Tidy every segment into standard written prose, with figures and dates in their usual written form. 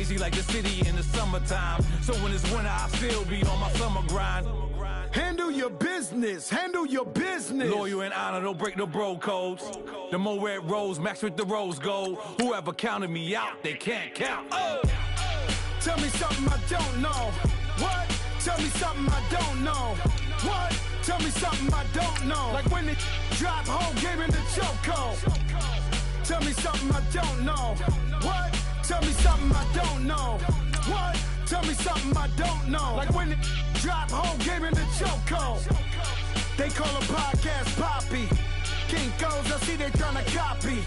crazy like the city in the summertime. So when it's winter, I still be on my summer grind. Handle your business. Handle your business. Loyal and honor, don't break the bro codes. The more red rose, max with the rose gold. Whoever counted me out, they can't count. Oh! Tell me something I don't know. What? Tell me something I don't know. What? Tell me something I don't know. Like when the drop whole game in the chokehold. Tell me something I don't know. What? Tell me something I don't know. What? Tell me something I don't know. Like when the drop whole game in the chokehold. They call a podcast Poppy. Kinkos, I see they tryna copy.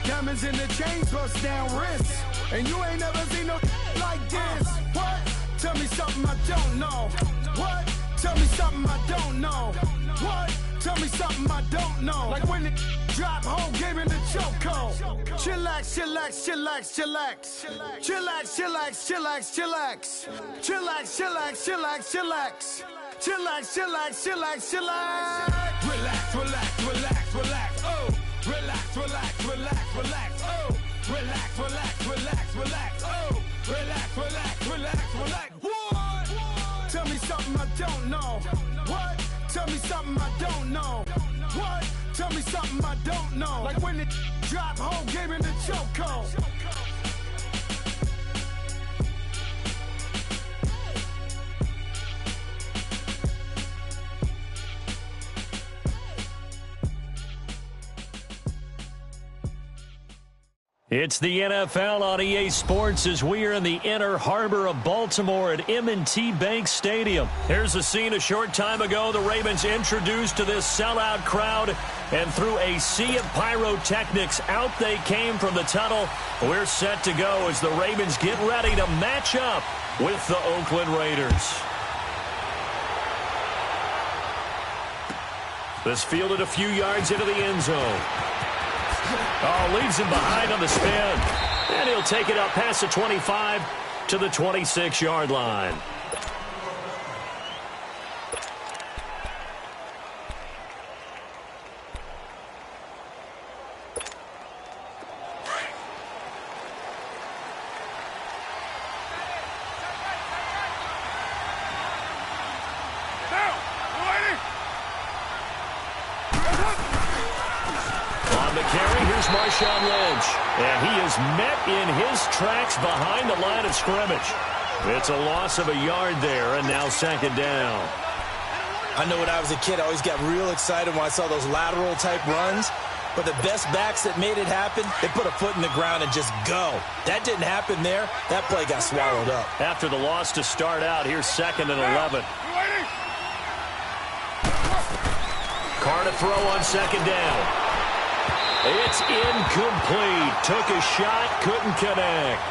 Diamonds in the chains, bust down wrists. And you ain't never seen no like this. What? Tell me something I don't know. What? Tell me something I don't know. What? Tell me something I don't know. Like when the drop whole game in the chokehold. Chillax, chillax, chillax, chillax. Chillax, chillax, chillax, chillax. Chillax, chillax, chillax, chillax. Chillax, chillax, chillax, chillax. Relax, relax, relax, relax. Oh! Relax, relax, relax, relax. Oh! Relax, relax, relax, relax. Oh! Relax, relax, relax, relax. What? Tell me something I don't know. What? Tell me something I don't know. What? Tell me something I don't know. Like when the drop whole game in the chokehold. It's the NFL on EA Sports as we are in the inner harbor of Baltimore at M&T Bank Stadium. Here's a scene a short time ago. The Ravens introduced to this sellout crowd, and through a sea of pyrotechnics, out they came from the tunnel. We're set to go as the Ravens get ready to match up with the Oakland Raiders. This fielded a few yards into the end zone. Oh, leaves him behind on the spin. And he'll take it up past the 25 to the 26-yard line. And he is met in his tracks behind the line of scrimmage. It's a loss of a yard there, and now second down. I know when I was a kid, I always got real excited when I saw those lateral-type runs. But the best backs that made it happen, they put a foot in the ground and just go. That didn't happen there. That play got swallowed up. After the loss to start out, here's 2nd and 11. Carr to throw on second down. It's incomplete. Took a shot, couldn't connect.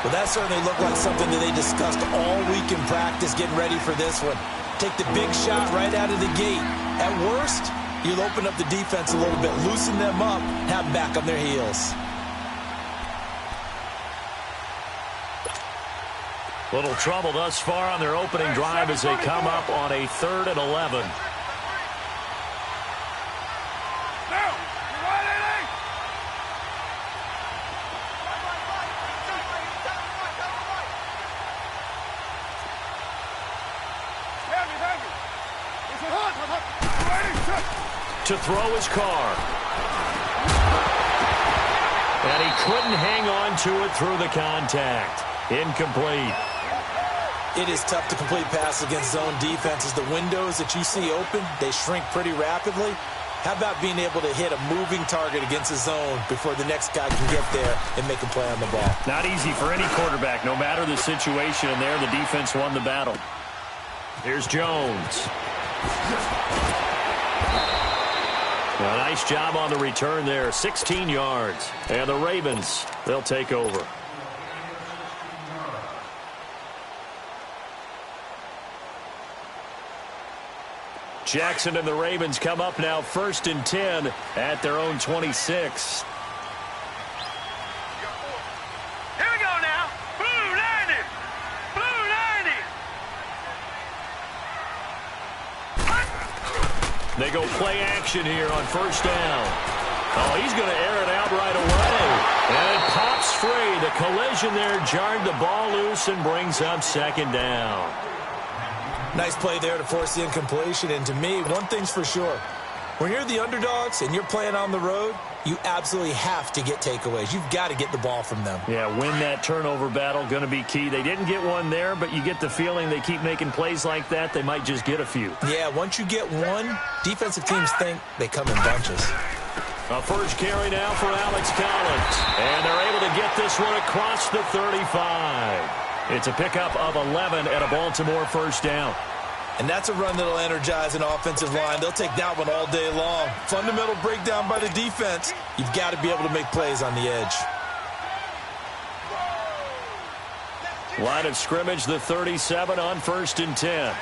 Well, that certainly looked like something that they discussed all week in practice getting ready for this one. Take the big shot right out of the gate. At worst, you'll open up the defense a little bit, loosen them up, have them back on their heels. Little trouble thus far on their opening drive as they come up on a 3rd and 11. To throw his Carr. And he couldn't hang on to it through the contact. Incomplete. It is tough to complete passes against zone defenses. The windows that you see open, they shrink pretty rapidly. How about being able to hit a moving target against a zone before the next guy can get there and make a play on the ball? Not easy for any quarterback, no matter the situation. And there, the defense won the battle. Here's Jones. A nice job on the return there, 16 yards. And the Ravens, they'll take over. Jackson and the Ravens come up now 1st and 10 at their own 26. Here we go now. Blue 90. Blue 90. They go play action here on 1st down. Oh, he's going to air it out right away. And it pops free. The collision there jarred the ball loose and brings up second down. Nice play there to force the incompletion. And to me, one thing's for sure. When you're the underdogs and you're playing on the road, you absolutely have to get takeaways. You've got to get the ball from them. Yeah, win that turnover battle, going to be key. They didn't get one there, but you get the feeling they keep making plays like that, they might just get a few. Yeah, once you get one, defensive teams think they come in bunches. A first carry now for Alex Collins. And they're able to get this one across the 35. It's a pickup of 11 and a Baltimore first down. And that's a run that'll energize an offensive line. They'll take that one all day long. Fundamental breakdown by the defense. You've got to be able to make plays on the edge. Line of scrimmage, the 37 on 1st and 10.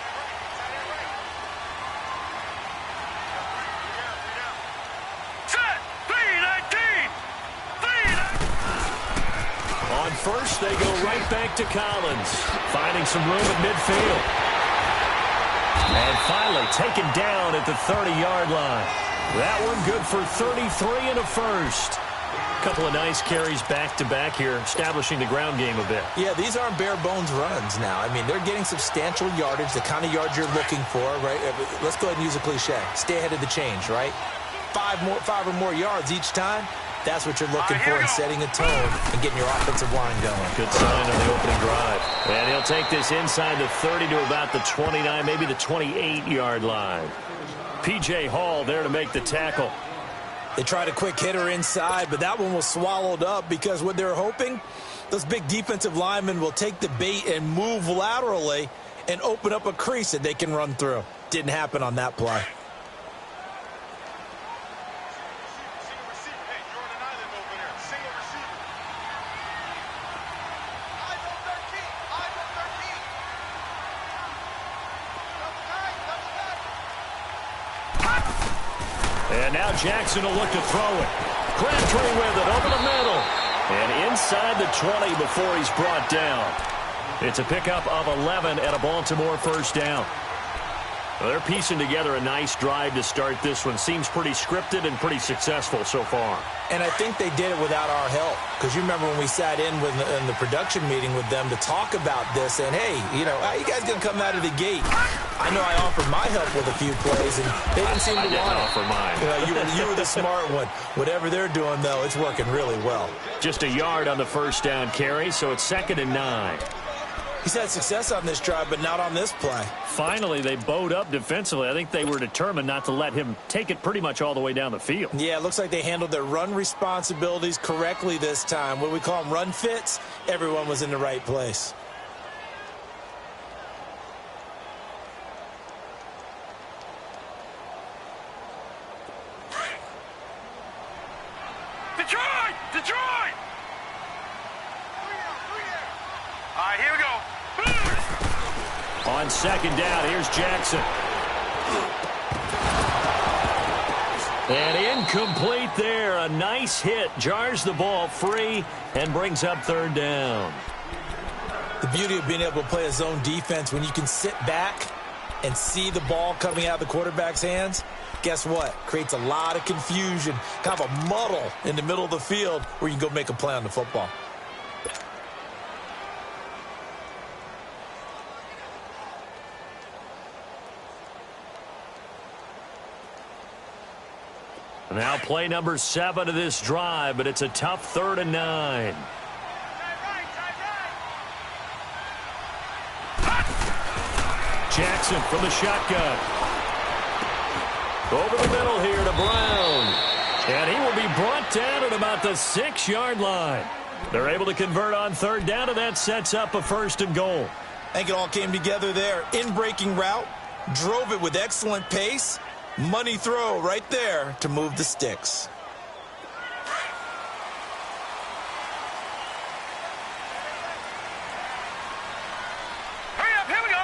Set. 3-19. On first, they go right back to Collins, finding some room at midfield. And finally taken down at the 30-yard line. That one good for 33 and a first. Couple of nice carries back-to-back here, establishing the ground game a bit. Yeah, these aren't bare-bones runs now. I mean, they're getting substantial yardage, the kind of yards you're looking for, right? Let's go ahead and use a cliche. Stay ahead of the change, right? Five or more yards each time. That's what you're looking for in setting a tone and getting your offensive line going. Good sign on the opening drive. And he'll take this inside the 30 to about the 29, maybe the 28-yard line. P.J. Hall there to make the tackle. They tried a quick hitter inside, but that one was swallowed up because what they're hoping, those big defensive linemen will take the bait and move laterally and open up a crease that they can run through. Didn't happen on that play. And now Jackson will look to throw it. Crabtree with it over the middle. And inside the 20 before he's brought down. It's a pickup of 11 at a Baltimore first down. Well, they're piecing together a nice drive to start this one. Seems pretty scripted and pretty successful so far. And I think they did it without our help. Because you remember when we sat in the production meeting with them to talk about this. And, hey, how you guys going to come out of the gate? I know I offered my help with a few plays, and they didn't seem to want it. Offer mine. You were the smart one. Whatever they're doing, though, it's working really well. Just a yard on the first down carry, so it's 2nd and 9. He's had success on this drive, but not on this play. Finally, they bowed up defensively. I think they were determined not to let him take it pretty much all the way down the field. Yeah, it looks like they handled their run responsibilities correctly this time. What we call them run fits, everyone was in the right place. Detroit! Detroit! All right, here we go. On 2nd down, here's Jackson. And incomplete there. A nice hit. Jars the ball free and brings up 3rd down. The beauty of being able to play a zone defense when you can sit back and see the ball coming out of the quarterback's hands, guess what? Creates a lot of confusion, kind of a muddle in the middle of the field where you can go make a play on the football. Now play number 7 of this drive, but it's a tough 3rd and 9. Jackson from the shotgun. Over the middle here to Brown. And he will be brought down at about the 6-yard line. They're able to convert on 3rd down, and that sets up a 1st and goal. I think it all came together there. In-breaking route, drove it with excellent pace. Money throw right there to move the sticks. Hurry up, here we go.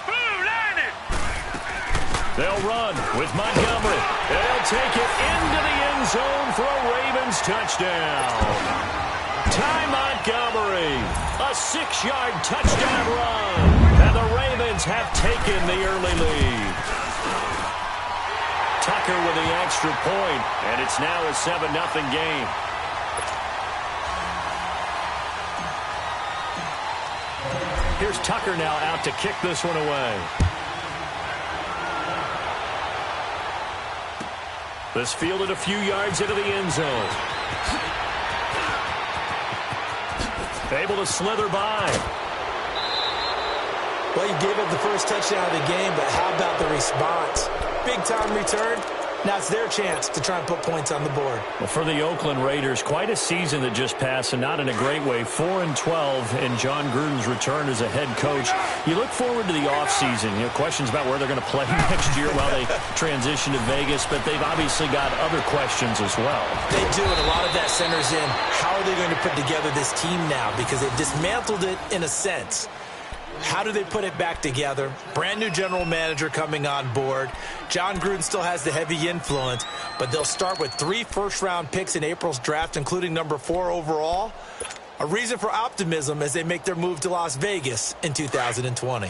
Blue, line it. They'll run with Montgomery. They'll take it into the end zone for a Ravens touchdown. Ty Montgomery, a 6-yard touchdown run. And the Ravens have taken the early lead. Tuck Tucker with the extra point, and it's now a 7-0 game. Here's Tucker now out to kick this one away. This fielded a few yards into the end zone. Able to slither by. Well, you gave up the first touchdown of the game, but how about the response? Big-time return. Now it's their chance to try and put points on the board. Well, for the Oakland Raiders, quite a season that just passed, and not in a great way. 4-12 in John Gruden's return as a head coach. You look forward to the offseason. Questions about where they're going to play next year while they transition to Vegas, but they've obviously got other questions as well. They do, and a lot of that centers in how are they going to put together this team now, because they've dismantled it in a sense. How do they put it back together? Brand new general manager coming on board. John Gruden still has the heavy influence, but they'll start with 3 first-round picks in April's draft, including number 4 overall. A reason for optimism as they make their move to Las Vegas in 2020.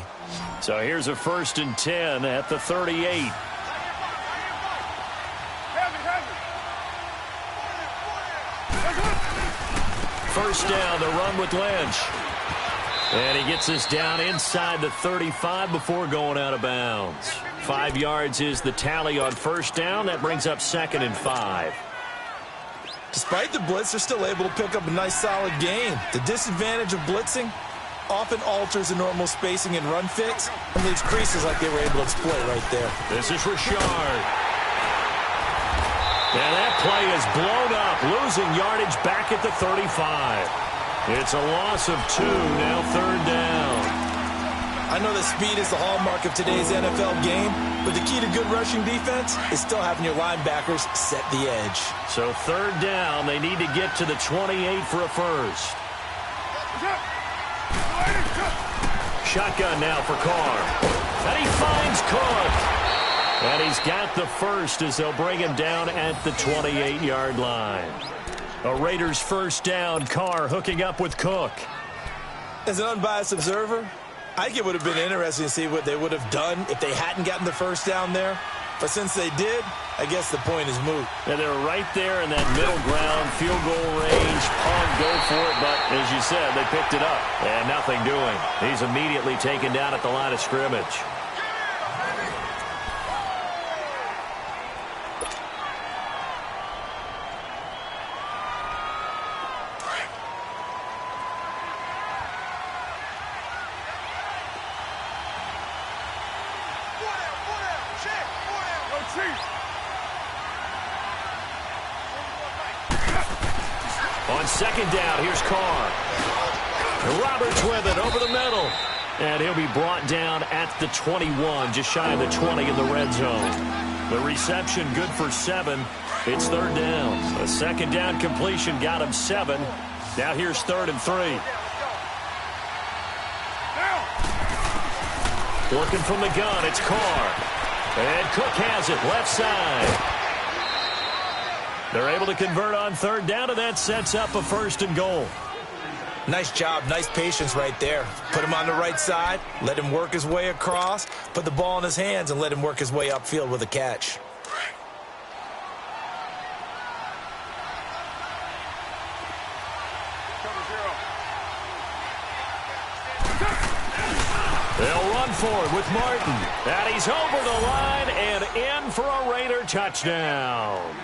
So here's a 1st and 10 at the 38. First down, the run with Lynch. And he gets us down inside the 35 before going out of bounds. 5 yards is the tally on first down. That brings up 2nd and 5. Despite the blitz, they're still able to pick up a nice, solid gain. The disadvantage of blitzing often alters the normal spacing and run fits and leaves creases like they were able to exploit right there. This is Richard. And that play is blown up, losing yardage back at the 35. It's a loss of 2, now 3rd down. I know that speed is the hallmark of today's NFL game, but the key to good rushing defense is still having your linebackers set the edge. So 3rd down, they need to get to the 28 for a first. Shotgun now for Carr. And he finds Cook. And he's got the first as they'll bring him down at the 28-yard line. A Raiders first down, Carr hooking up with Cook. As an unbiased observer, I think it would have been interesting to see what they would have done if they hadn't gotten the first down there. But since they did, I guess the point is moot. And they're right there in that middle ground, field goal range, punt, go for it. But as you said, they picked it up and nothing doing. He's immediately taken down at the line of scrimmage. On 2nd down, here's Carr. Roberts with it over the middle. And he'll be brought down at the 21, just shy of the 20 in the red zone. The reception good for 7. It's 3rd down. A 2nd down completion got him 7. Now here's 3rd and 3. Working from the gun, it's Carr. And Cook has it, left side. They're able to convert on 3rd down, and that sets up a 1st and goal. Nice job, nice patience right there. Put him on the right side, let him work his way across, put the ball in his hands, and let him work his way upfield with a catch. They'll run for it with Martin. And he's over the line and in for a Raider touchdown.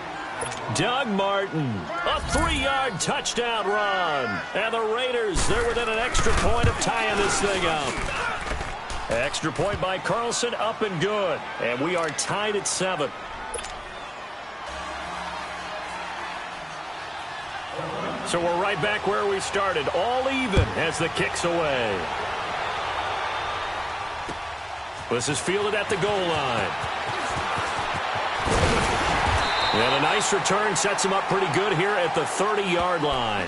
Doug Martin, a 3-yard touchdown run. And the Raiders, they're within an extra point of tying this thing up. Extra point by Carlson, up and good. And we are tied at 7. So we're right back where we started, all even as the kick's away. This is fielded at the goal line. And a nice return sets him up pretty good here at the 30-yard line.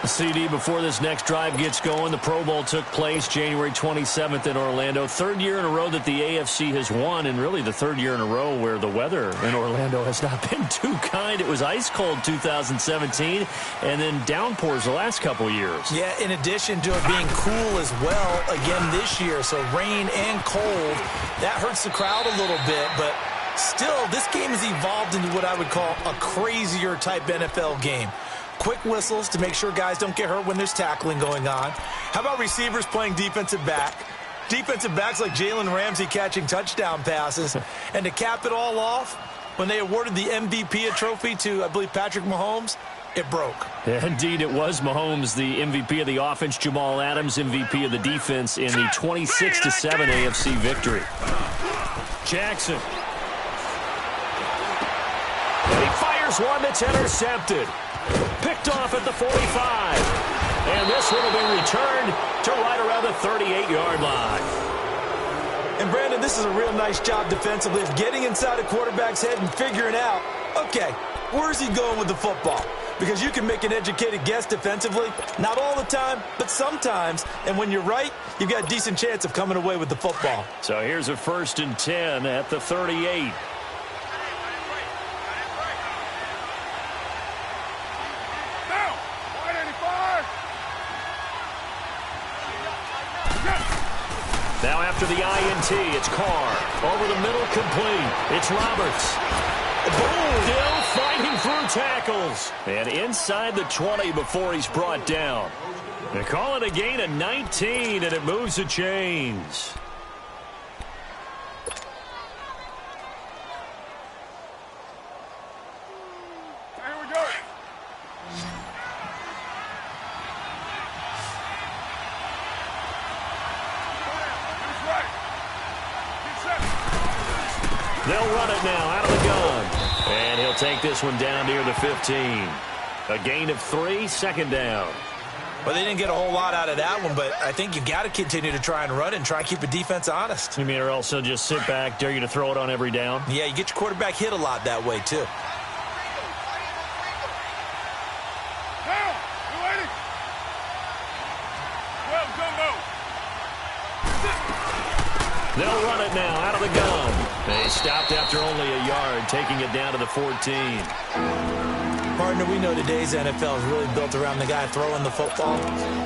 CD, before this next drive gets going, the Pro Bowl took place January 27th in Orlando. 3rd year in a row that the AFC has won, and really the 3rd year in a row where the weather in Orlando has not been too kind. It was ice cold 2017, and then downpours the last couple years. Yeah, in addition to it being cool as well again this year, so rain and cold, that hurts the crowd a little bit, but Still, this game has evolved into what I would call a crazier type NFL game. Quick whistles to make sure guys don't get hurt when there's tackling going on. How about receivers playing defensive back? Defensive backs like Jalen Ramsey catching touchdown passes. And to cap it all off, when they awarded the MVP trophy to, I believe, Patrick Mahomes, it broke. Indeed, it was Mahomes, the MVP of the offense. Jamal Adams, MVP of the defense in the 26-7 AFC victory. Jackson. And he fires one that's intercepted. Picked off at the 45. And this one will be returned to right around the 38-yard line. And, Brandon, this is a real nice job defensively of getting inside a quarterback's head and figuring out, okay, where's he going with the football? Because you can make an educated guess defensively, not all the time, but sometimes. And when you're right, you've got a decent chance of coming away with the football. So here's a 1st and 10 at the 38. Now after the INT, it's Carr. Over the middle, complete. It's Roberts. Still fighting through tackles. And inside the 20 before he's brought down. They call it a gain of 19, and it moves the chains. Here we go. They'll run it now out of the gun. And he'll take this one down near the 15. A gain of 3, 2nd down. Well, they didn't get a whole lot out of that one, but I think you got to continue to try and run it and try and keep the defense honest. You mean or also just sit back, dare you to throw it on every down? Yeah, you get your quarterback hit a lot that way, too. They'll run it now out of the gun. They stopped after only a yard, taking it down to the 14. Partner, we know today's NFL is really built around the guy throwing the football.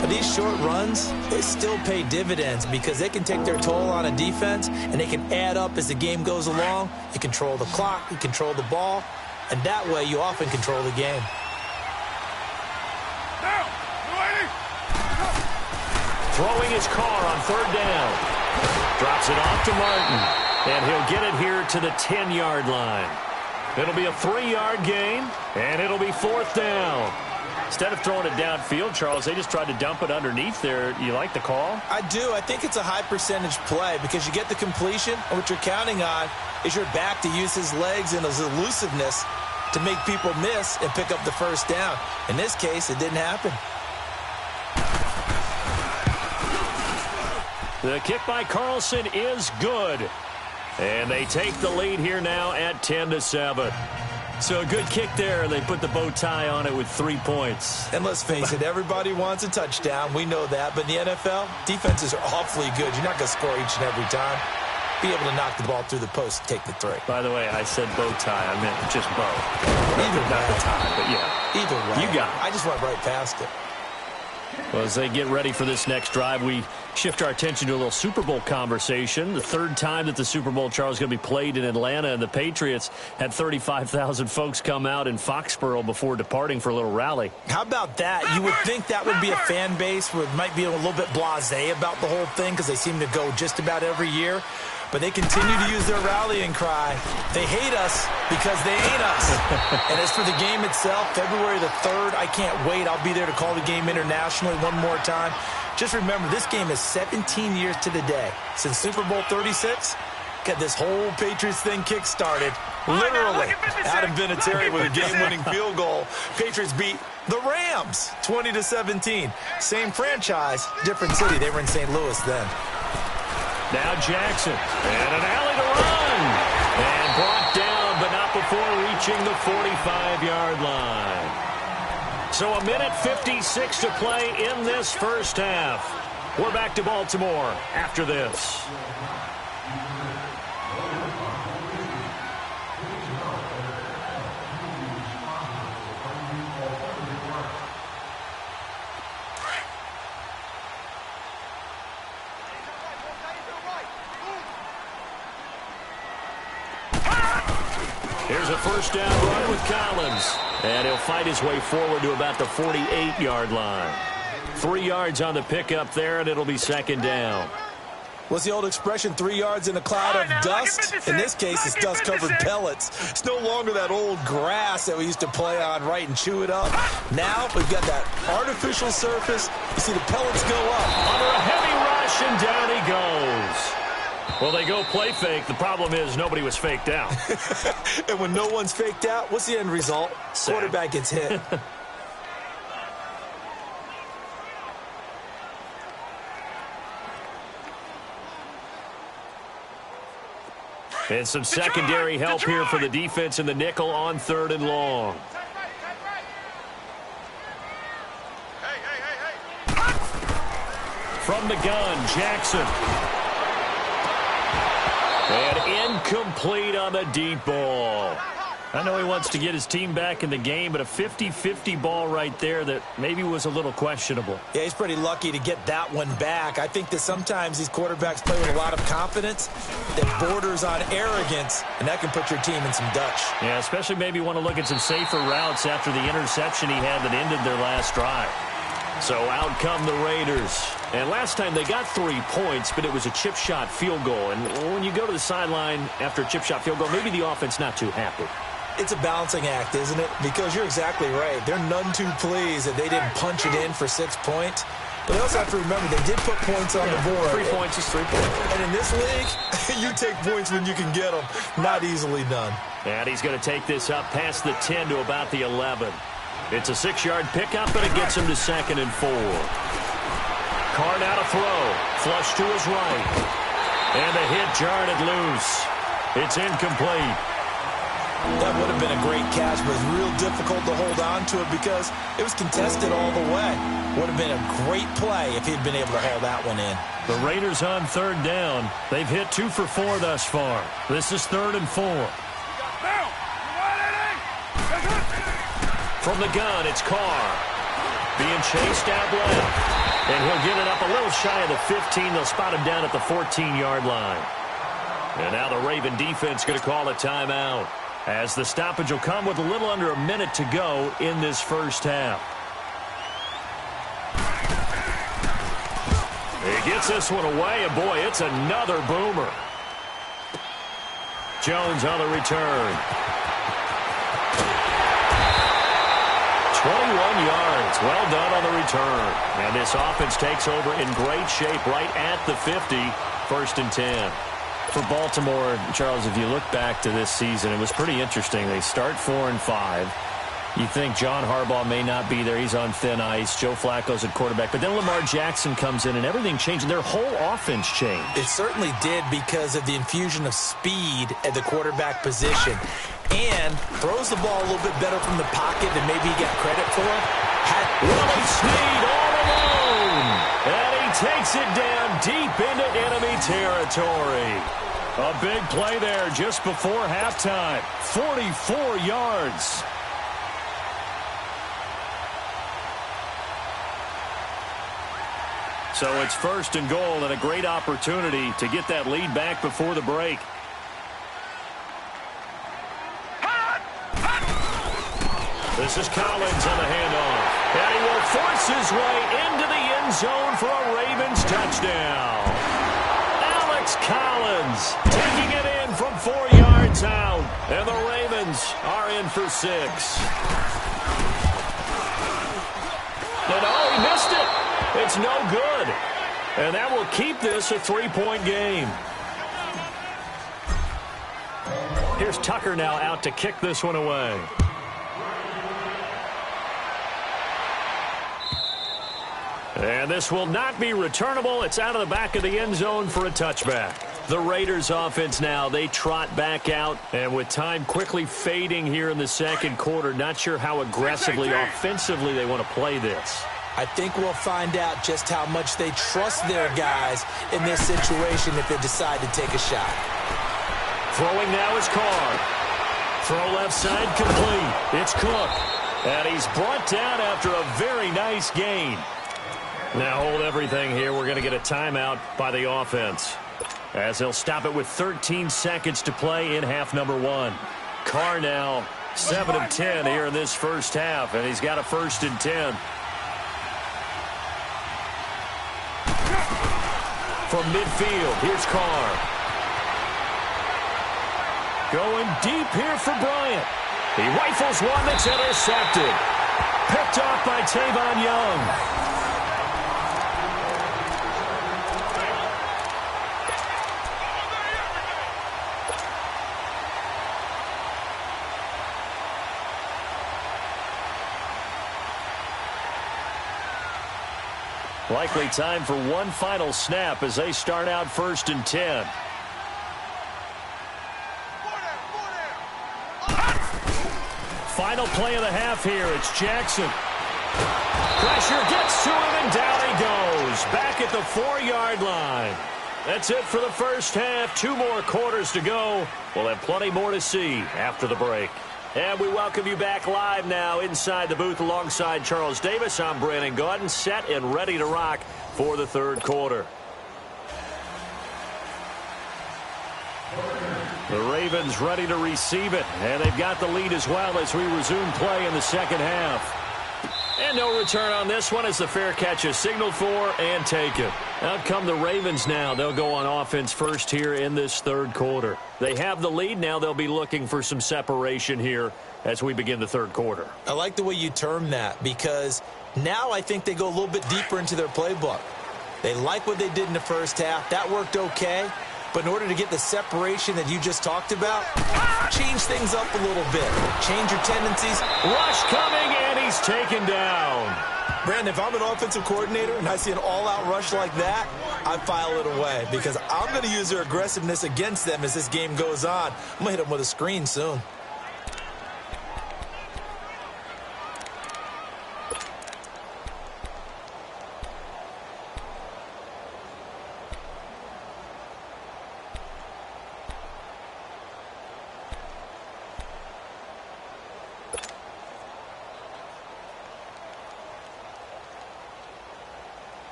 But these short runs, they still pay dividends because they can take their toll on a defense and they can add up as the game goes along. You control the clock, you control the ball, and that way you often control the game. Throwing his car on 3rd down. Drops it off to Martin. And he'll get it here to the 10-yard line. It'll be a 3-yard gain, and it'll be 4th down. Instead of throwing it downfield, Charles, they just tried to dump it underneath there. You like the call? I do. I think it's a high-percentage play because you get the completion, and what you're counting on is your back to use his legs and his elusiveness to make people miss and pick up the 1st down. In this case, it didn't happen. The kick by Carlson is good. And they take the lead here now at 10-7. So a good kick there, and they put the bow tie on it with 3 points. And let's face it, everybody wants a touchdown. We know that. But in the NFL, defenses are awfully good. You're not going to score each and every time. Be able to knock the ball through the post and take the 3. By the way, I said bow tie. I meant just bow. Either way. Not the tie, but yeah. Either way. You got it. I just went right past it. Well, as they get ready for this next drive, we shift our attention to a little Super Bowl conversation. The 3rd time that the Super Bowl, Charles, is going to be played in Atlanta, and the Patriots had 35,000 folks come out in Foxborough before departing for a little rally. How about that? You would think that would be a fan base where it might be a little bit blasé about the whole thing because they seem to go just about every year. But they continue to use their rallying cry. They hate us because they ain't us. And as for the game itself, February the 3rd, I can't wait. I'll be there to call the game internationally one more time. Just remember, this game is 17 years to the day since Super Bowl 36. Got this whole Patriots thing kick-started. Literally, Adam Vinatieri with a game-winning field goal. Patriots beat the Rams 20-17. Same franchise, different city. They were in St. Louis then. Now Jackson, and an alley to run. And brought down, but not before reaching the 45-yard line. So a minute 56 to play in this 1st half. We're back to Baltimore after this. Here's a first down run with Collins. And he'll fight his way forward to about the 48-yard line. 3 yards on the pickup there, and it'll be second down. What's the old expression, 3 yards in a cloud of dust? In this case, it's dust-covered pellets. It's no longer that old grass that we used to play on, right, and chew it up. Now we've got that artificial surface. You see the pellets go up. Under a heavy rush, and down he goes. Well, they go play fake. The problem is nobody was faked out. And when no one's faked out, what's the end result? Sad. Quarterback gets hit. And some secondary help here for the defense in the nickel on 3rd and long. From the gun, Jackson. And incomplete on the deep ball. I know he wants to get his team back in the game, but a 50-50 ball right there that maybe was a little questionable. Yeah, he's pretty lucky to get that one back. I think that sometimes these quarterbacks play with a lot of confidence that borders on arrogance, and that can put your team in some Dutch. Yeah, especially maybe want to look at some safer routes after the interception he had that ended their last drive. So out come the Raiders. And last time they got 3 points, but it was a chip shot field goal. And when you go to the sideline after a chip shot field goal, maybe the offense not too happy. It's a balancing act, isn't it? Because you're exactly right. They're none too pleased that they didn't punch it in for 6 points. But they also have to remember they did put points on the board. 3 points is 3 points. And in this league, you take points when you can get them. Not easily done. And he's going to take this up past the 10 to about the 11. It's a 6-yard pickup, and it gets him to 2nd and 4. Carr now to throw. Flush to his right. And the hit jarred it loose. It's incomplete. That would have been a great catch, but it's real difficult to hold on to it because it was contested all the way. Would have been a great play if he'd been able to haul that one in. The Raiders on 3rd down. They've hit 2 for 4 thus far. This is 3rd and 4. From the gun, it's Carr. Being chased out left. And he'll get it up a little shy of the 15. They'll spot him down at the 14-yard line. And now the Raven defense going to call a timeout, as the stoppage will come with a little under a minute to go in this first half. He gets this one away, and boy, it's another boomer. Jones on the return. 21 yards. Well done on the return. And this offense takes over in great shape right at the 50. 1st and 10. For Baltimore, Charles, if you look back to this season, it was pretty interesting. They start 4-5. You think John Harbaugh may not be there. He's on thin ice. Joe Flacco's at quarterback. But then Lamar Jackson comes in, and everything changed. Their whole offense changed. It certainly did because of the infusion of speed at the quarterback position. And throws the ball a little bit better from the pocket than maybe he got credit for. Willie Snead all alone. And he takes it down deep into enemy territory. A big play there just before halftime. 44 yards. So it's 1st and goal, and a great opportunity to get that lead back before the break. This is Collins on the handoff. And he will force his way into the end zone for a Ravens touchdown. Alex Collins taking it in from 4 yards out. And the Ravens are in for 6. And oh, he missed it. It's no good. And that will keep this a 3-point game. Here's Tucker now out to kick this one away. And this will not be returnable. It's out of the back of the end zone for a touchback. The Raiders offense now, they trot back out. And with time quickly fading here in the 2nd quarter, not sure how aggressively, offensively they want to play this. I think we'll find out just how much they trust their guys in this situation if they decide to take a shot. Throwing now is Carr. Throw left side complete. It's Cook. And he's brought down after a very nice gain. Now hold everything here. We're going to get a timeout by the offense, as they'll stop it with 13 seconds to play in half number 1. Carr now 7 of 10 here in this first half, and he's got a 1st and 10. From midfield, here's Carr. Going deep here for Bryant. He rifles one that's intercepted. Picked off by Tavon Young. Likely time for one final snap as they start out 1st and 10. Final play of the half here. It's Jackson. Pressure gets to him, and down he goes. Back at the 4-yard line. That's it for the first half. 2 more quarters to go. We'll have plenty more to see after the break. And we welcome you back live now inside the booth alongside Charles Davis. I'm Brandon Gaudin, set and ready to rock for the 3rd quarter. The Ravens ready to receive it, and they've got the lead as well as we resume play in the 2nd half. And no return on this one as the fair catch is signaled for and taken. Out come the Ravens now. They'll go on offense first here in this 3rd quarter. They have the lead. Now they'll be looking for some separation here as we begin the 3rd quarter. I like the way you term that because now I think they go a little bit deeper into their playbook. They like what they did in the first half. That worked okay. But in order to get the separation that you just talked about, change things up a little bit. Change your tendencies. Rush coming, and he's taken down. Brandon, if I'm an offensive coordinator and I see an all-out rush like that, I file it away because I'm going to use their aggressiveness against them as this game goes on. I'm going to hit them with a screen soon.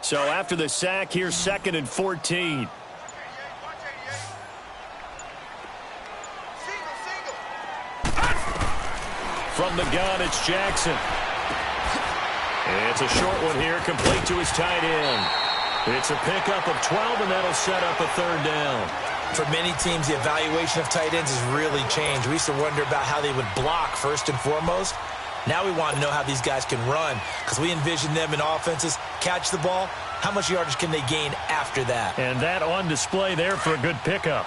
So after the sack, here's 2nd and 14. From the gun, it's Jackson. It's a short one here, complete to his tight end. It's a pickup of 12, and that'll set up a 3rd down. For many teams, the evaluation of tight ends has really changed. We used to wonder about how they would block first and foremost. Now we want to know how these guys can run because we envision them in offenses, catch the ball, how much yardage can they gain after that? And that on display there for a good pickup.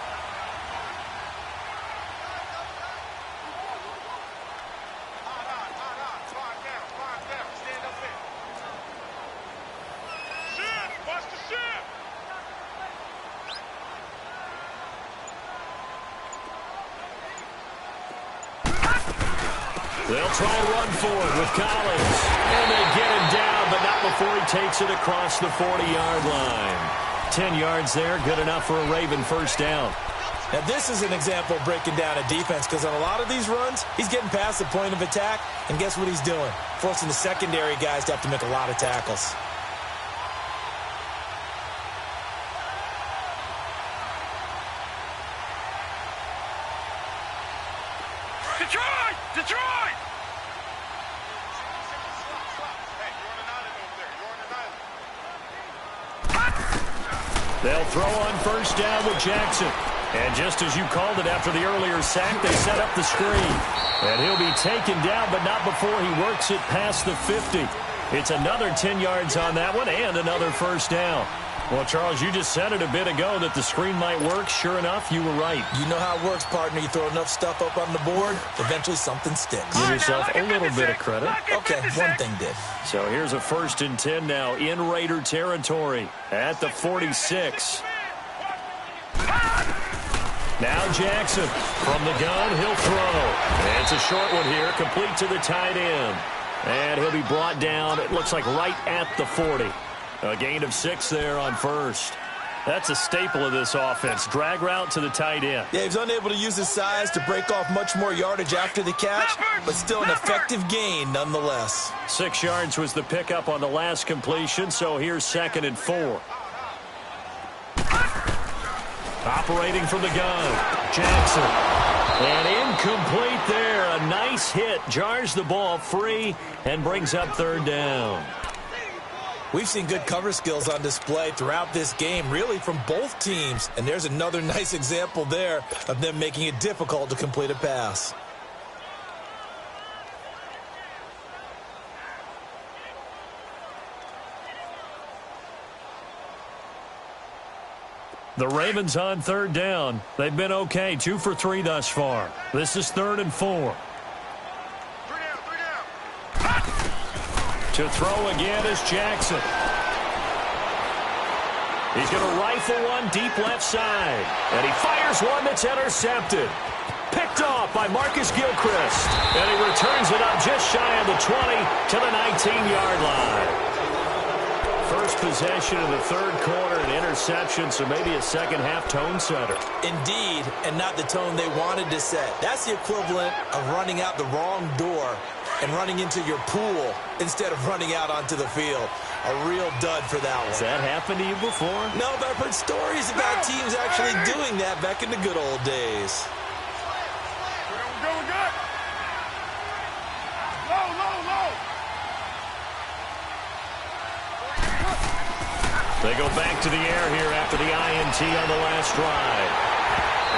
They'll try and run for it with Collins. And they get him down, but not before he takes it across the 40-yard line. 10 yards there, good enough for a Raven 1st down. Now, this is an example of breaking down a defense because on a lot of these runs, he's getting past the point of attack, and guess what he's doing? Forcing the secondary guys to have to make a lot of tackles. Detroit! Detroit! They'll throw on 1st down with Jackson. And just as you called it after the earlier sack, they set up the screen. And he'll be taken down, but not before he works it past the 50. It's another 10 yards on that one and another 1st down. Well, Charles, you just said it a bit ago that the screen might work. Sure enough, you were right. You know how it works, partner. You throw enough stuff up on the board, eventually something sticks. Give yourself a little bit of credit. Okay, one thing did. So here's a 1st and 10 now in Raider territory at the 46. Now Jackson from the gun, he'll throw. And it's a short one here, complete to the tight end. And he'll be brought down, it looks like right at the 40. A gain of 6 there on 1st. That's a staple of this offense. Drag route to the tight end. Yeah, he's unable to use his size to break off much more yardage after the catch, but still an effective gain nonetheless. 6 yards was the pickup on the last completion, so here's 2nd and 4. Operating from the gun. Jackson. And incomplete there. A nice hit. Jars the ball free and brings up third down. We've seen good cover skills on display throughout this game, really from both teams. And there's another nice example there of them making it difficult to complete a pass. The Ravens on third down. They've been okay, 2 for 3 thus far. This is 3rd and 4. To throw again is Jackson. He's going to rifle one deep left side. And he fires one that's intercepted. Picked off by Marcus Gilchrist. And he returns it up just shy of the 20 to the 19-yard line. First possession of the third quarter, an interception, so maybe a second-half tone setter. Indeed, and not the tone they wanted to set. That's the equivalent of running out the wrong door and running into your pool instead of running out onto the field. A real dud for that one. Has that happened to you before? No, but I've heard stories about teams actually doing that back in the good old days. We're good. Low. They go back to the air here after the INT on the last drive.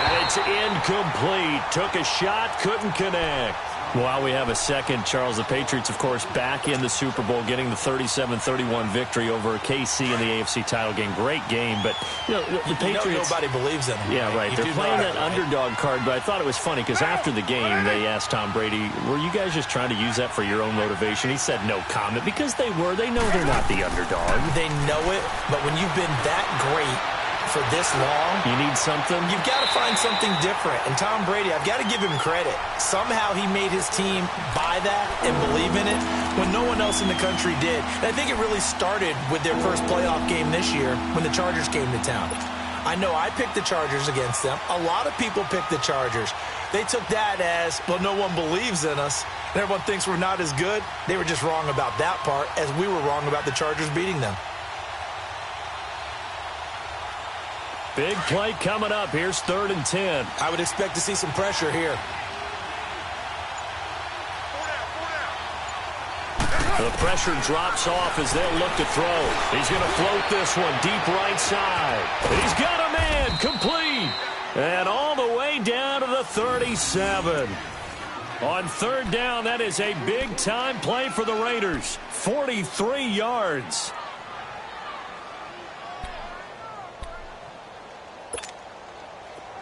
And it's incomplete. Took a shot, couldn't connect. While we have a second, Charles, the Patriots, of course, back in the Super Bowl, getting the 37-31 victory over KC in the AFC title game. Great game, but the Patriots... nobody believes in them. Yeah, right. They're playing that underdog card, but I thought it was funny because after the game, they asked Tom Brady, were you guys just trying to use that for your own motivation? He said no comment because they were. They know they're not the underdog. They know it, but when you've been that great for this long, you need something. You've got to find something different. And Tom Brady, I've got to give him credit. Somehow he made his team buy that and believe in it when no one else in the country did. And I think it really started with their first playoff game this year when the Chargers came to town. I know I picked the Chargers against them. A lot of people picked the Chargers. They took that as, well, no one believes in us, and everyone thinks we're not as good. They were just wrong about that part, as we were wrong about the Chargers beating them. Big play coming up. Here's 3rd and 10. I would expect to see some pressure here. The pressure drops off as they'll look to throw. He's going to float this one deep right side. He's got a man complete. And all the way down to the 37. On 3rd down, that is a big-time play for the Raiders. 43 yards.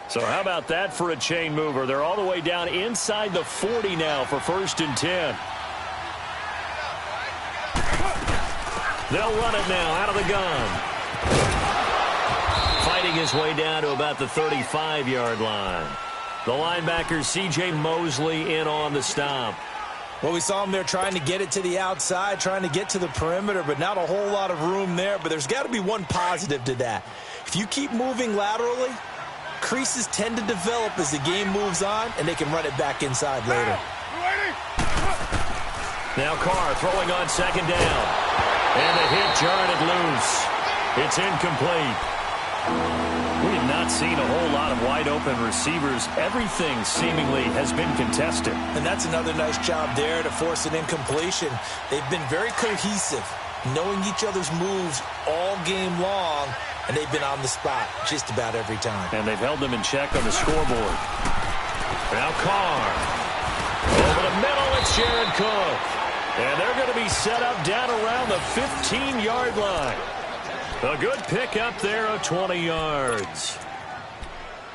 So how about that for a chain mover? They're all the way down inside the 40 now for 1st and 10. They'll run it now out of the gun. Fighting his way down to about the 35-yard line. The linebacker, C.J. Mosley, in on the stop. Well, we saw him there trying to get it to the outside, trying to get to the perimeter, but not a whole lot of room there. But there's got to be one positive to that. If you keep moving laterally, creases tend to develop as the game moves on, and they can run it back inside later. Now Carr throwing on 2nd down. And the hit jarred it loose. It's incomplete. We have not seen a whole lot of wide-open receivers. Everything seemingly has been contested. And that's another nice job there to force an incompletion. They've been very cohesive, knowing each other's moves all game long, and they've been on the spot just about every time. And they've held them in check on the scoreboard. Now Carr. Over the middle, it's Jared Cook. And they're going to be set up down around the 15-yard line. A good pick up there of 20 yards.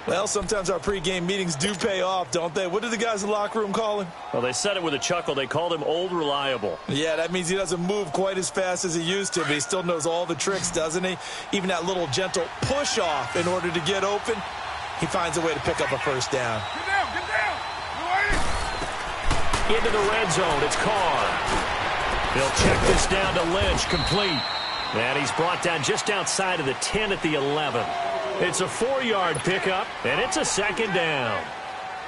Well, sometimes our pregame meetings do pay off, don't they? What do the guys in the locker room call him? Well, they said it with a chuckle. They called him Old Reliable. Yeah, that means he doesn't move quite as fast as he used to, but he still knows all the tricks, doesn't he? Even that little gentle push-off in order to get open, he finds a way to pick up a 1st down. Get down. Into the red zone, it's Carr. He'll check this down to Lynch, complete. And he's brought down just outside of the 10 at the 11. It's a 4-yard pickup, and it's a 2nd down.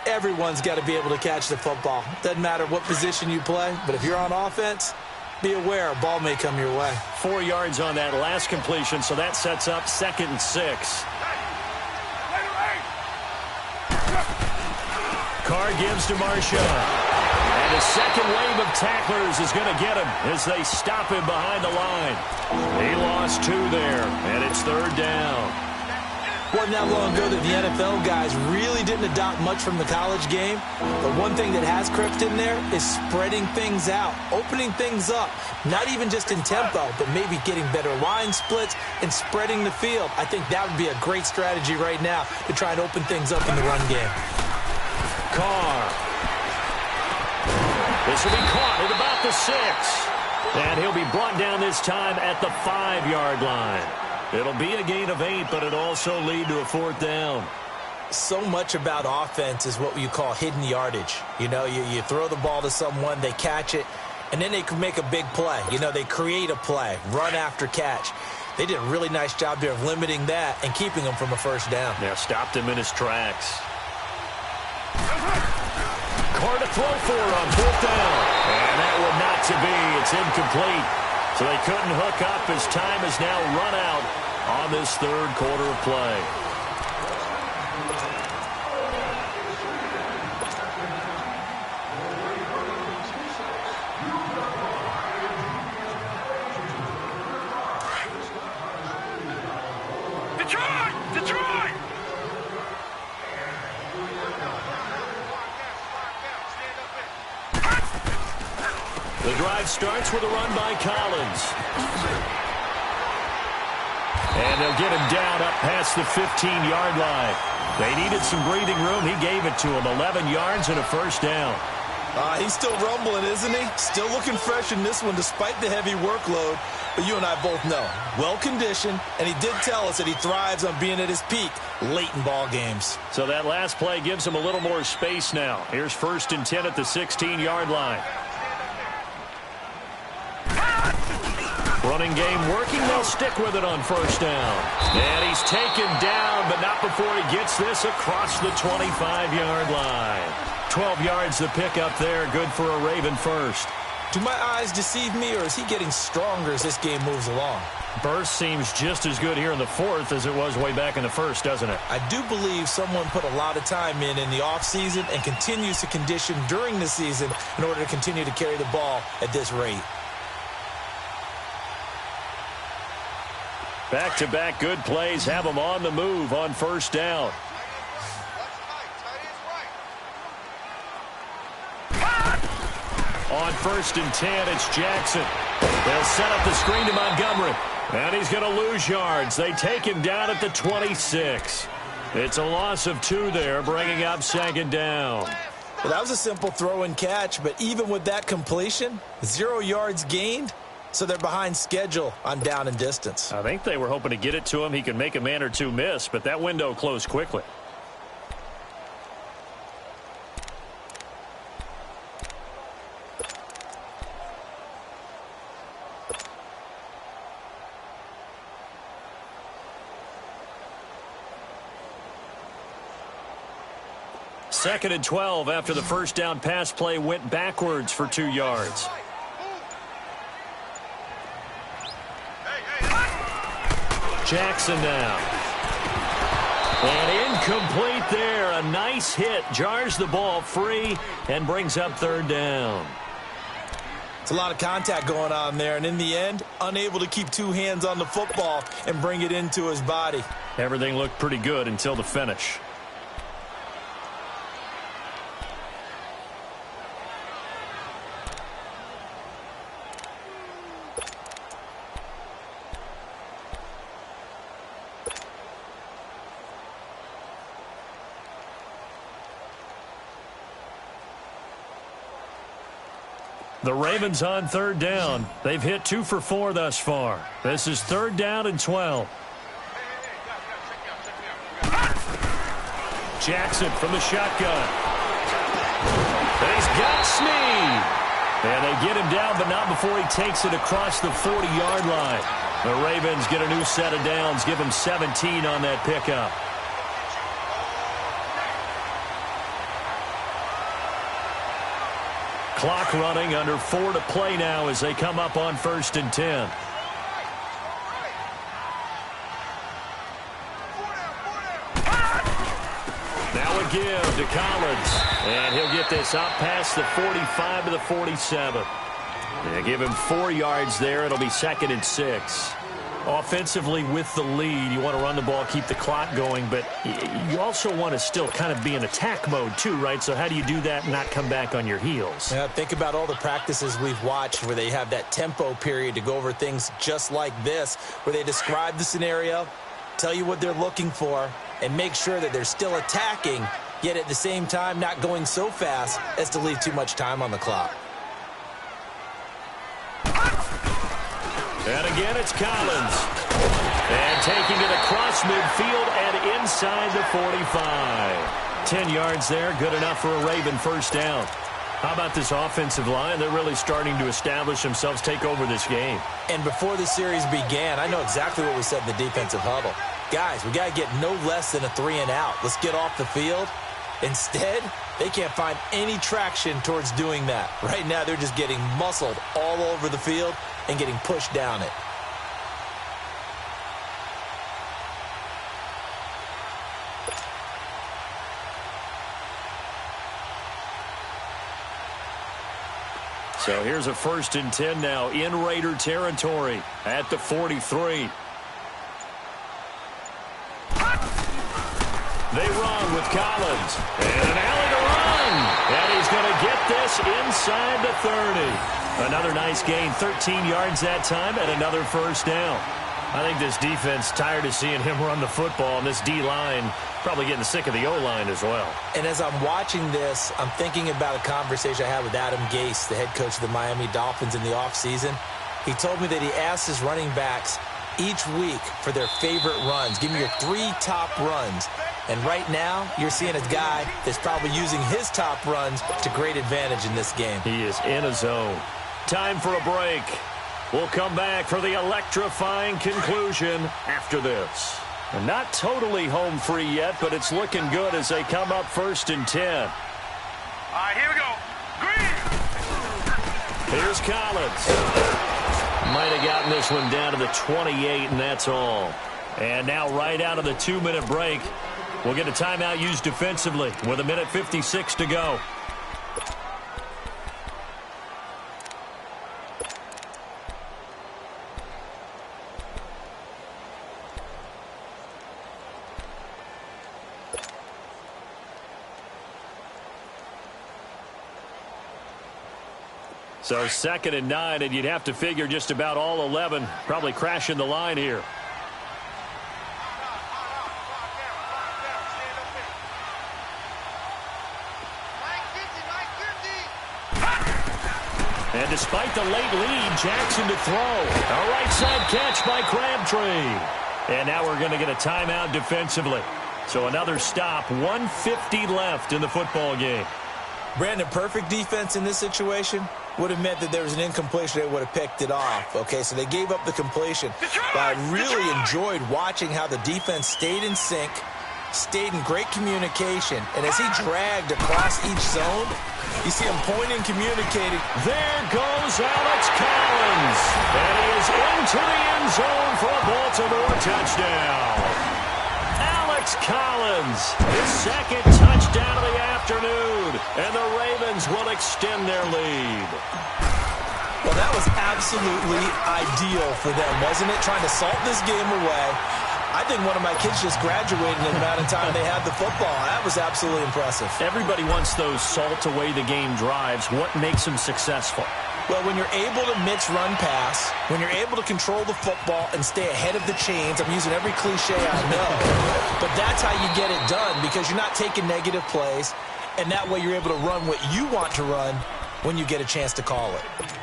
Everyone's got to be able to catch the football. Doesn't matter what position you play, but if you're on offense, be aware a ball may come your way. 4 yards on that last completion, so that sets up 2nd and 6. Carr gives to Marshawn. And a second wave of tacklers is going to get him as they stop him behind the line. He lost 2 there, and it's 3rd down. Wasn't that long ago that the NFL guys really didn't adopt much from the college game. But one thing that has crept in there is spreading things out, opening things up. Not even just in tempo, but maybe getting better line splits and spreading the field. I think that would be a great strategy right now to try and open things up in the run game. Carr. This will be caught at about the 6. And he'll be brought down this time at the 5-yard line. It'll be a gain of 8, but it'll also lead to a 4th down. So much about offense is what you call hidden yardage. You know, you throw the ball to someone, they catch it, and then they can make a big play. You know, they create a play, run after catch. They did a really nice job there of limiting that and keeping him from a 1st down. Yeah, stopped him in his tracks. Carr to throw for on 4th down. And that one not to be. It's incomplete. So they couldn't hook up as time is now run out on this 3rd quarter of play. Detroit! The drive starts with a run by Collins. And they'll get him down up past the 15-yard line. They needed some breathing room. He gave it to him. 11 yards and a 1st down. He's still rumbling, isn't he? Still looking fresh in this one despite the heavy workload. But you and I both know, well-conditioned, and he did tell us that he thrives on being at his peak late in ball games. So that last play gives him a little more space now. Here's 1st and 10 at the 16-yard line. Running game working. They'll stick with it on 1st down. And he's taken down, but not before he gets this across the 25-yard line. 12 yards to pick up there. Good for a Raven 1st. Do my eyes deceive me, or is he getting stronger as this game moves along? Burst seems just as good here in the 4th as it was way back in the 1st, doesn't it? I do believe someone put a lot of time in the offseason and continues to condition during the season in order to continue to carry the ball at this rate. Back-to-back good plays have them on the move on 1st down. On 1st and 10, it's Jackson. They'll set up the screen to Montgomery. And he's going to lose yards. They take him down at the 26. It's a loss of 2 there, bringing up 2nd down. Well, that was a simple throw and catch, but even with that completion, 0 yards gained. So they're behind schedule on down and distance. I think they were hoping to get it to him. He could make a man or 2 miss, but that window closed quickly. Second and 12 after the 1st down pass play went backwards for 2 yards. Jackson now. And incomplete there. A nice hit. Jars the ball free and brings up 3rd down. It's a lot of contact going on there, and in the end, unable to keep 2 hands on the football and bring it into his body. Everything looked pretty good until the finish. The Ravens on 3rd down. They've hit 2 for 4 thus far. This is 3rd down and 12. Jackson from the shotgun. He's got Snead. And they get him down, but not before he takes it across the 40-yard line. The Ravens get a new set of downs, give him 17 on that pickup. Clock running, under 4 to play now as they come up on 1st and 10. Now a give to Collins. And he'll get this up past the 45 to the 47. Yeah, give him 4 yards there. It'll be 2nd and 6. Offensively with the lead, you want to run the ball, keep the clock going, but you also want to still kind of be in attack mode too, right? So how do you do that and not come back on your heels? Yeah, think about all the practices we've watched where they have that tempo period to go over things just like this, where they describe the scenario, tell you what they're looking for, and make sure that they're still attacking, yet at the same time not going so fast as to leave too much time on the clock. And again, it's Collins. And taking it across midfield and inside the 45. 10 yards there, good enough for a Raven first down. How about this offensive line? They're really starting to establish themselves, take over this game. And before the series began, I know exactly what we said in the defensive huddle. Guys, we got to get no less than a 3 and out. Let's get off the field. Instead, they can't find any traction towards doing that. Right now, they're just getting muscled all over the field and getting pushed down it. So here's a 1st and 10 now in Raider territory at the 43. They run with Collins. And an alley to run. And he's going to get this inside the 30. Another nice gain, 13 yards that time, and another first down. I think this defense tired of seeing him run the football, and this D-line probably getting sick of the O-line as well. And as I'm watching this, I'm thinking about a conversation I had with Adam Gase, the head coach of the Miami Dolphins in the offseason. He told me that he asked his running backs each week for their favorite runs. Give me your 3 top runs. And right now, you're seeing a guy that's probably using his top runs to great advantage in this game. He is in a zone. Time for a break. We'll come back for the electrifying conclusion after this. And not totally home free yet, but it's looking good as they come up 1st and 10. All right, here we go. Green. Here's Collins. Might have gotten this one down to the 28, and that's all. And now right out of the 2-minute break, we'll get a timeout used defensively with 1:56 to go. So 2nd and 9, and you'd have to figure just about all 11 probably crashing the line here. And despite the late lead, Jackson to throw. A right side catch by Crabtree. And now we're going to get a timeout defensively. So another stop, 1:50 left in the football game. Brandon, perfect defense in this situation would have meant that there was an incompletion. They would have picked it off. Okay, so they gave up the completion. But I really enjoyed watching how the defense stayed in sync, stayed in great communication. And as he dragged across each zone, you see him pointing, communicating. There goes Alex Collins. And he is into the end zone for a Baltimore touchdown. Alex Collins, his 2nd touchdown of the afternoon, and the Ravens will extend their lead. Well, that was absolutely ideal for them, wasn't it? Trying to salt this game away. I think one of my kids just graduated in the amount of time they had the football. That was absolutely impressive. Everybody wants those salt away the game drives. What makes them successful? Well, when you're able to mix run pass, when you're able to control the football and stay ahead of the chains, I'm using every cliche I know, but that's how you get it done because you're not taking negative plays, and that way you're able to run what you want to run when you get a chance to call it.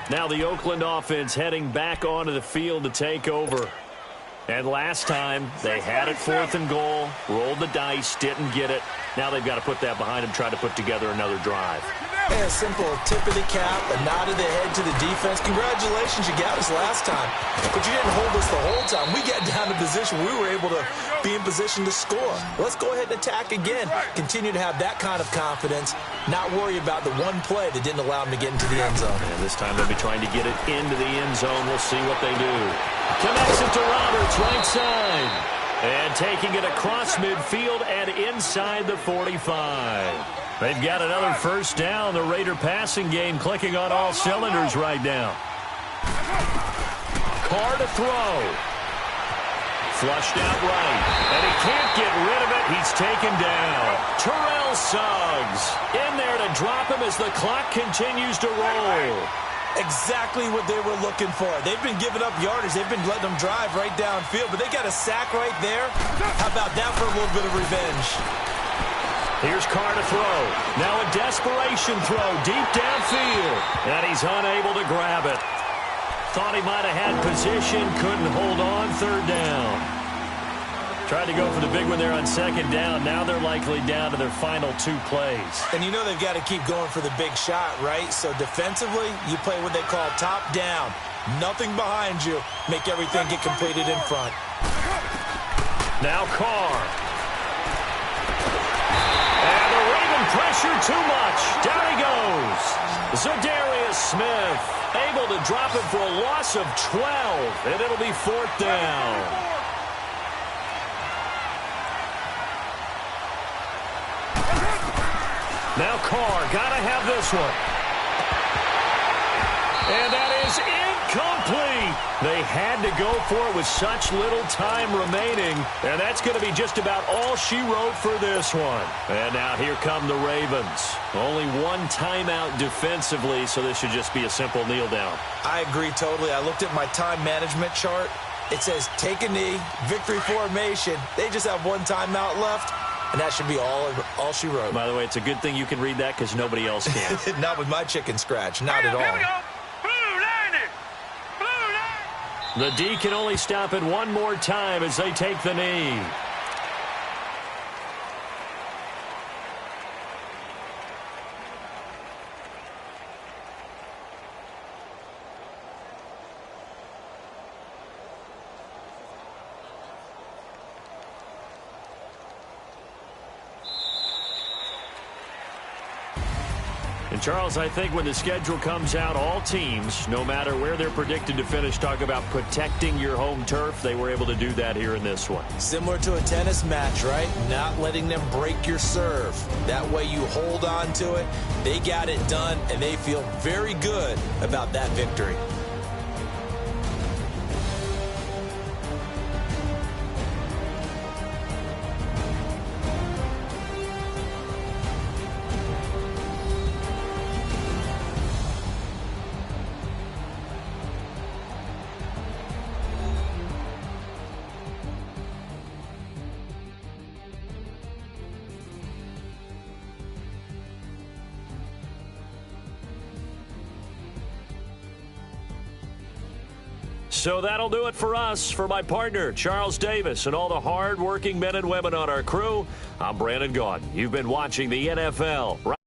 Now the Oakland offense heading back onto the field to take over. And last time, they had it 4th and goal, rolled the dice, didn't get it. Now they've got to put that behind them, try to put together another drive. Yeah, a simple tip of the cap, a nod of the head to the defense. Congratulations, you got us last time. But you didn't hold us the whole time. We got down to position. We were able to be in position to score. Let's go ahead and attack again. Continue to have that kind of confidence, not worry about the one play that didn't allow them to get into the end zone. And this time they'll be trying to get it into the end zone. We'll see what they do. Connects it to Roberts, right side. And taking it across midfield and inside the 45. They've got another first down. The Raider passing game clicking on all cylinders right now. Carr to throw. Flushed out right. And he can't get rid of it. He's taken down. Terrell Suggs in there to drop him as the clock continues to roll. Exactly what they were looking for. They've been giving up yardage. They've been letting them drive right downfield, but they got a sack right there. How about that for a little bit of revenge? Here's Carr to throw. Now a desperation throw deep downfield. And he's unable to grab it. Thought he might have had position. Couldn't hold on. Third down. Tried to go for the big one there on second down. Now they're likely down to their final 2 plays. And you know they've got to keep going for the big shot, right? So defensively, you play what they call top down. Nothing behind you. Make everything get completed in front. Now Carr. And the Raven pressure too much. Down he goes. Zadarius Smith able to drop it for a loss of 12. And it'll be 4th down. Now Carr, got to have this one. And that is incomplete. They had to go for it with such little time remaining. And that's going to be just about all she wrote for this one. And now here come the Ravens. Only 1 timeout defensively, so this should just be a simple kneel down. I agree totally. I looked at my time management chart. It says take a knee, victory formation. They just have 1 timeout left. And that should be all she wrote. By the way, it's a good thing you can read that because nobody else can. Not with my chicken scratch. Not at all. Here we go. Blue 90. Blue 90. The D can only stop it 1 more time as they take the knee. And Charles, I think when the schedule comes out, all teams, no matter where they're predicted to finish, talk about protecting your home turf. They were able to do that here in this one. Similar to a tennis match, right? Not letting them break your serve. That way you hold on to it. They got it done, and they feel very good about that victory. So that'll do it for us. For my partner, Charles Davis, and all the hard-working men and women on our crew, I'm Brandon Gaudin. You've been watching the NFL.